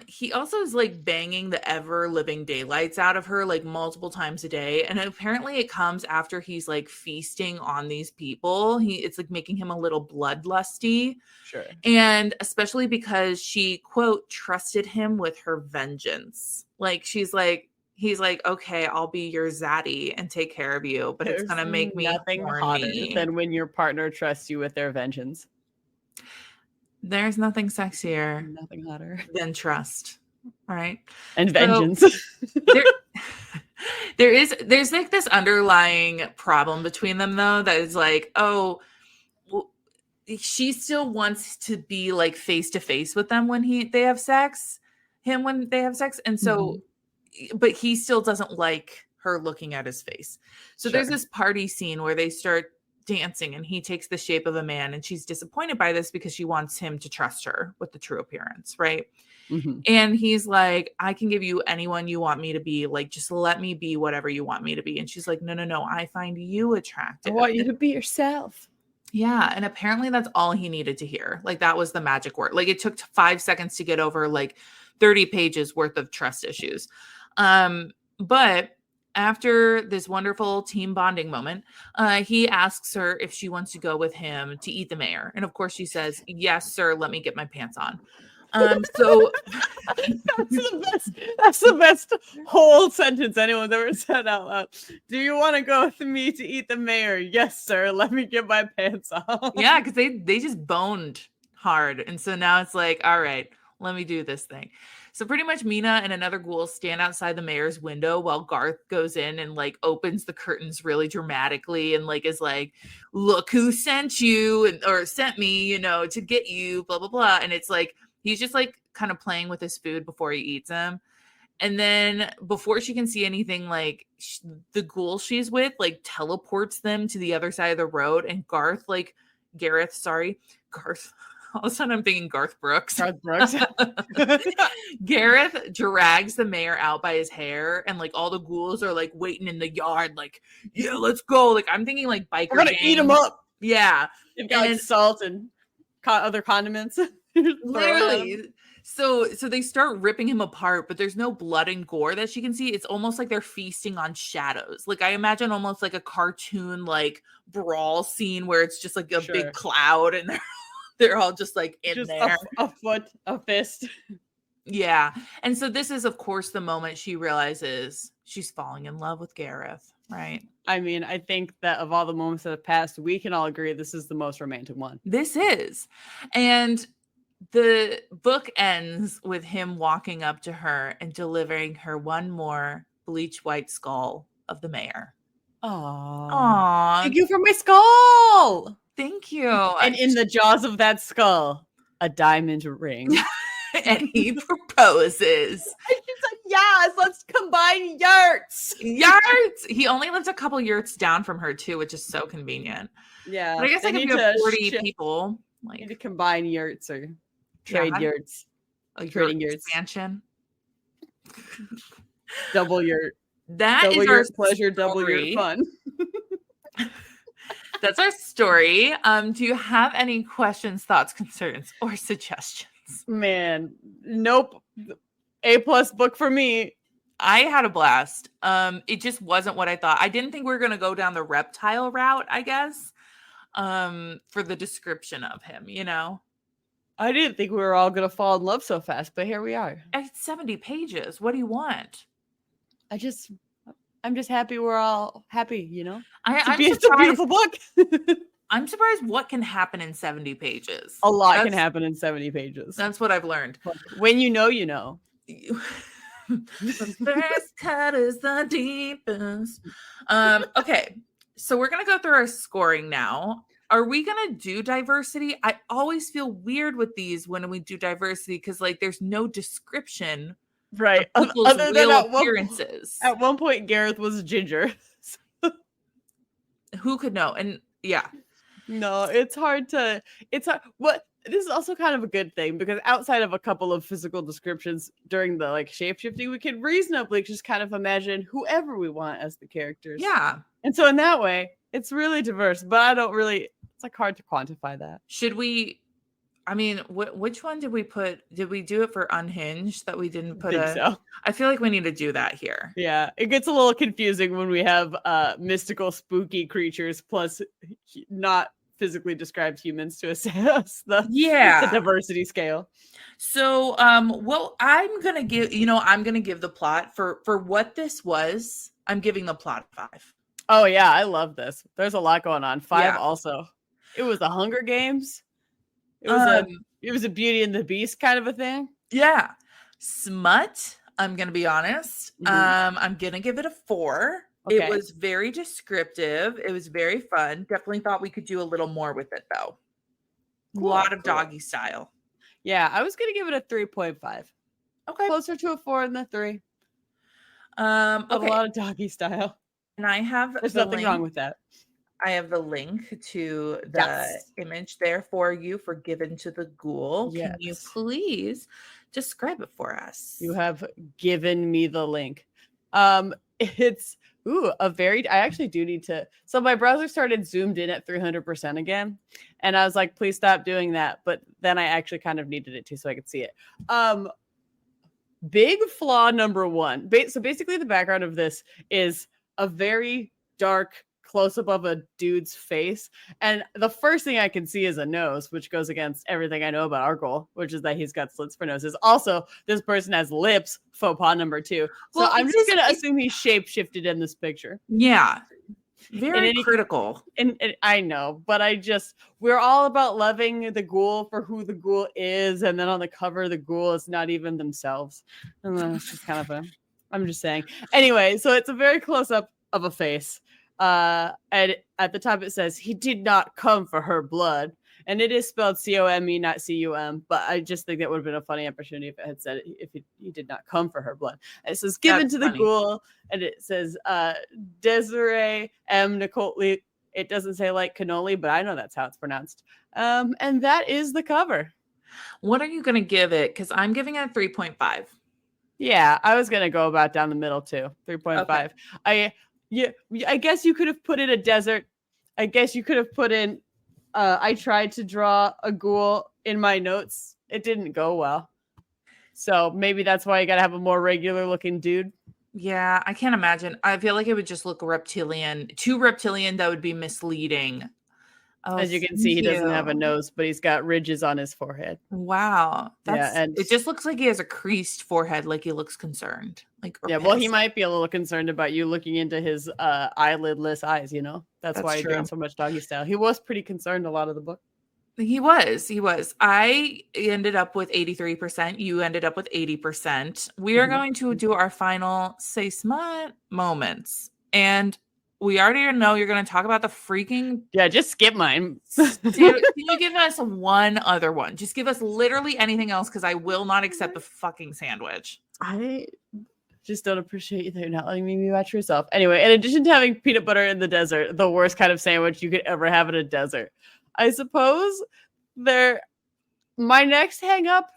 he also is like banging the ever living daylights out of her like multiple times a day. And apparently it comes after he's like feasting on these people. It's like making him a little bloodlusty. Sure. And especially because she, quote, trusted him with her vengeance. Like he's like, okay, I'll be your zaddy and take care of you, but it's gonna make me nothing horny. hotter than when your partner trusts you with their vengeance. There's nothing sexier, nothing hotter than trust. All right, and vengeance. There's like this underlying problem between them though that is like, oh, well, she still wants to be like face to face with them when they have sex, and so. But he still doesn't like her looking at his face. So there's this party scene where they start dancing and he takes the shape of a man and she's disappointed by this because she wants him to trust her with the true appearance, right? And he's like, I can give you anyone you want me to be. Like, just let me be whatever you want me to be. And she's like, no, I find you attractive. I want you to be yourself. Yeah. And apparently that's all he needed to hear. Like, that was the magic word. Like, it took 5 seconds to get over like 30 pages worth of trust issues. But after this wonderful team bonding moment, he asks her if she wants to go with him to eat the mayor. And of course she says, yes, sir. Let me get my pants on. So that's the best whole sentence anyone's ever said out loud. Do you want to go with me to eat the mayor? Yes, sir. Let me get my pants on. Yeah, because they just boned hard. And so now it's like, all right, let me do this thing. So pretty much Mina and another ghoul stand outside the mayor's window while Garth goes in and like opens the curtains really dramatically and like is like, look who sent you or sent me, to get you, blah, blah, blah. And it's like, he's just like kind of playing with his food before he eats him. And then before she can see anything, like the ghoul she's with like teleports them to the other side of the road. And Garth. All of a sudden I'm thinking Garth Brooks. Gareth drags the mayor out by his hair and like all the ghouls are like waiting in the yard like, yeah, let's go. Like I'm thinking like biker We're gonna eat him up. Yeah. They've got like salt and other condiments. Literally. So they start ripping him apart, but there's no blood and gore that she can see. It's almost like they're feasting on shadows. Like I imagine almost like a cartoon like brawl scene where it's just like a big cloud and they're all just like in there. A foot, a fist. Yeah. And so this is, of course, the moment she realizes she's falling in love with Gareth, right? I mean, I think that of all the moments that have passed, we can all agree this is the most romantic one. This is. And the book ends with him walking up to her and delivering her one more bleach white skull of the mayor. Aww. Thank you for my skull. Thank you. And in the jaws of that skull, a diamond ring. And he proposes. She's like, yes, let's combine yurts. He only lives a couple yurts down from her too, which is so convenient. Yeah. But I guess I can have 40 people. Like, need to combine yurts or trade yurts. Trading yurts. Expansion. Double yurt. That Double is our your pleasure, double your story. fun. That's our story. Do you have any questions, thoughts, concerns, or suggestions? Man, nope. A+ book for me. I had a blast. It just wasn't what I thought. I didn't think we were going to go down the reptile route, I guess, for the description of him, you know? I didn't think we were all going to fall in love so fast, but here we are. It's 70 pages. What do you want? I'm just happy we're all happy, you know? I'm It's a beautiful book. I'm surprised what can happen in 70 pages. A lot can happen in 70 pages. That's what I've learned. When you know, you know. The first cut is the deepest. Okay, so we're going to go through our scoring now. Are we going to do diversity? I always feel weird with these when we do diversity because, like, there's no description right of people's other real than appearances. At one point, Gareth was ginger. Who could know? And yeah. No, it's hard. What this is also kind of a good thing because outside of a couple of physical descriptions during the like shapeshifting, we can reasonably just kind of imagine whoever we want as the characters. Yeah. And so in that way, it's really diverse, but I don't really, it's like hard to quantify that. Should we, I mean, which one did we put? Did we do it for Unhinged that we didn't put So. I feel like we need to do that here. Yeah, it gets a little confusing when we have mystical, spooky creatures plus not physically described humans to assess the diversity scale. So, well, I'm gonna give the plot for what this was. I'm giving the plot 5. Oh yeah, I love this. There's a lot going on. 5 also. It was the Hunger Games. It was a Beauty and the Beast kind of a thing. Yeah. Smut, I'm going to be honest. Mm-hmm. I'm going to give it a 4. Okay. It was very descriptive. It was very fun. Definitely thought we could do a little more with it though. Cool, a lot of doggy style. Yeah, I was going to give it a 3.5. Okay. Closer to a 4 than a 3. Okay. A lot of doggy style. And I have There's nothing wrong with that. I have the link to the image there for you for Given to the Ghoul. Yes. Can you please describe it for us? You have given me the link. It's I actually do need to. So my browser started zoomed in at 300% again. And I was like, please stop doing that. But then I actually kind of needed it too, so I could see it. Big flaw number 1. So basically the background of this is a very dark close-up of a dude's face. And the first thing I can see is a nose, which goes against everything I know about our Ghoul, which is that he's got slits for noses. Also, this person has lips, faux pas number 2. So I'm just going to assume he's shape-shifted in this picture. Yeah. Very critical. And I know, but we're all about loving the Ghoul for who the Ghoul is. And then on the cover, the Ghoul is not even themselves. And then it's just kind of I'm just saying. Anyway, so it's a very close-up of a face. And at the top it says, he did not come for her blood. And it is spelled C-O-M-E, not C-U-M. But I just think that would have been a funny opportunity if it had said if he did not come for her blood. And it says, given to the Ghoul. And it says, Desiree M. Niccoli. It doesn't say like cannoli, but I know that's how it's pronounced. And that is the cover. What are you going to give it? Because I'm giving it a 3.5. Yeah, I was going to go about down the middle too. 3.5. Okay. I guess you could have put in a desert. I guess you could have put in, I tried to draw a ghoul in my notes. It didn't go well. So maybe that's why you got to have a more regular looking dude. Yeah, I can't imagine. I feel like it would just look reptilian. Too reptilian, that would be misleading. Oh, as you can see, he doesn't have a nose, but he's got ridges on his forehead. Wow. And it just looks like he has a creased forehead, like he looks concerned. Well, he might be a little concerned about you looking into his eyelidless eyes, you know? That's why he did so much doggy style. He was pretty concerned a lot of the book. He was. I ended up with 83%. You ended up with 80%. We are going to do our final Say Smut moments. And we already know you're going to talk about the freaking... Yeah, just skip mine. Dude, can you give us one other one? Just give us literally anything else because I will not accept the fucking sandwich. I just don't appreciate you that you're not letting me watch yourself. Anyway, in addition to having peanut butter in the desert, the worst kind of sandwich you could ever have in a desert, I suppose my next hang up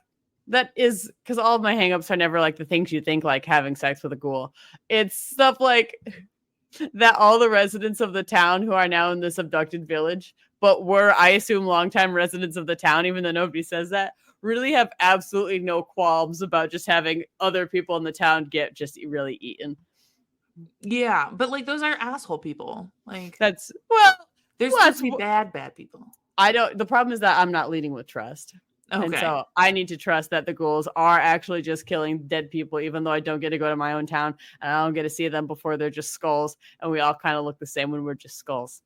that is because all of my hangups are never like the things you think, like having sex with a ghoul. It's stuff like that all the residents of the town who are now in this abducted village, but were, I assume, longtime residents of the town, even though nobody says that, really have absolutely no qualms about just having other people in the town get just really eaten. Yeah, but like those are asshole people. Like That's they're supposed to be bad people. The problem is that I'm not leading with trust. Okay. And so I need to trust that the ghouls are actually just killing dead people, even though I don't get to go to my own town and I don't get to see them before they're just skulls. And we all kind of look the same when we're just skulls.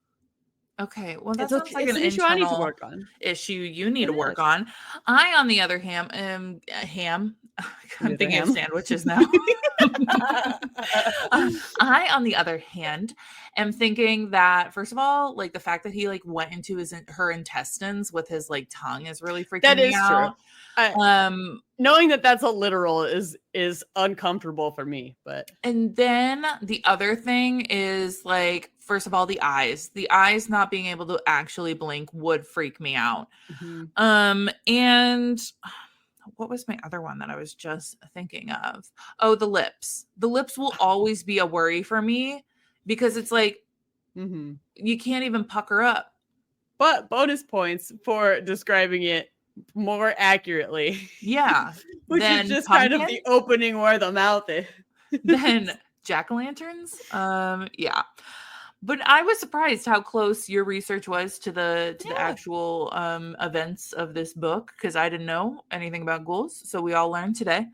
Okay, well, that sounds like an issue I need to work on. Issue you need to work on. I, on the other hand, am I'm thinking of sandwiches now. I, on the other hand, am thinking that, first of all, like the fact that he like went into her intestines with his like tongue is really freaking me out. True. Knowing that that's a literal is uncomfortable for me, but. And then the other thing is like, first of all, the eyes not being able to actually blink would freak me out. Mm-hmm. And what was my other one that I was just thinking of? Oh, the lips will always be a worry for me because it's like, you can't even pucker up. But bonus points for describing it more accurately. Yeah. Which is just kind of the opening where the mouth is. Then jack-o'-lanterns. Yeah. But I was surprised how close your research was to the actual events of this book, because I didn't know anything about ghouls. So we all learned today.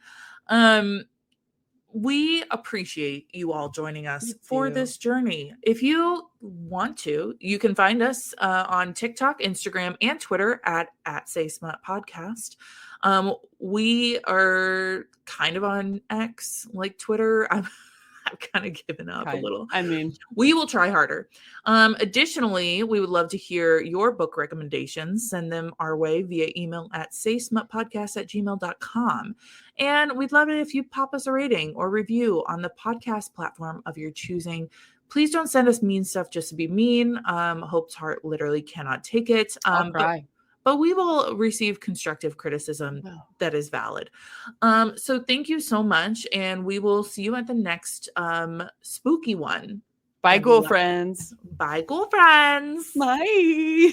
We appreciate you all joining us for this journey. If you want to, you can find us on TikTok, Instagram, and Twitter at Say Smut Podcast. We are kind of on X, like Twitter. I've kind of given up a little. I mean, we will try harder. Additionally, we would love to hear your book recommendations. Send them our way via email at saysmutpodcast@gmail.com. And we'd love it if you pop us a rating or review on the podcast platform of your choosing. Please don't send us mean stuff just to be mean. Hope's heart literally cannot take it. I'll cry. But we will receive constructive criticism that is valid. So thank you so much. And we will see you at the next spooky one. Bye, ghoul friends. Bye, ghoul friends. Bye.